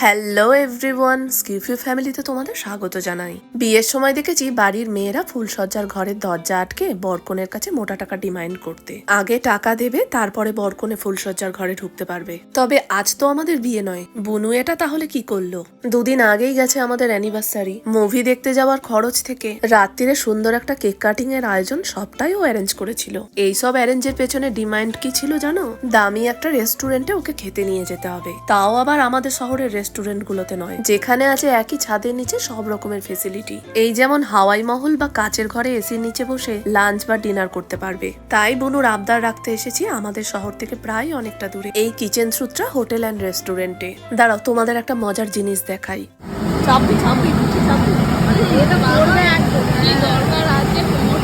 Hello everyone, স্কিফি ফ্যামিলিতে তোমাদের স্বাগত জানাই। বিয়ের সময় দেখেছি বাড়ির মেয়েরা ফুলসজ্জার ঘরের দরজা আটকে বরকনের কাছে মোটা টাকা ডিমান্ড করতে। আগে টাকা দেবে, তারপরে বরকনে ফুলসজ্জার ঘরে ঢুকতে পারবে। তবে আজ তো আমাদের বিয়ে নয়, বুনু এটা তাহলে কি করলো? দুদিন আগেই গেছে আমাদের অ্যানিভার্সারি। মুভি দেখতে যাওয়ার খরচ থেকে রাত্রিরে সুন্দর একটা কেক কাটিং এর আয়োজন সবটাই ও অ্যারেঞ্জ করেছিল। এইসব অ্যারেঞ্জের পেছনে ডিমান্ড কি ছিল জানো? দামি একটা রেস্টুরেন্টে ওকে খেতে নিয়ে যেতে হবে, তাও আবার আমাদের শহরের রেস্টুরেন্ট গুলোতে নয়, যেখানে আছে একই ছাদের নিচে সব রকমের ফেসিলিটি। এই যেমন হাওয়াই মহল বা কাচের ঘরে এসির নিচে বসে লাঞ্চ বা ডিনার করতে পারবে। তাই বুনুর আবদার রাখতে এসেছি আমাদের শহর থেকে প্রায় অনেকটা দূরে এই কিচেন সূত্রা হোটেল অ্যান্ড রেস্টুরেন্টে। দাঁড়াও, তোমাদের একটা মজার জিনিস দেখাই। এটা করবে একদম কি দরকার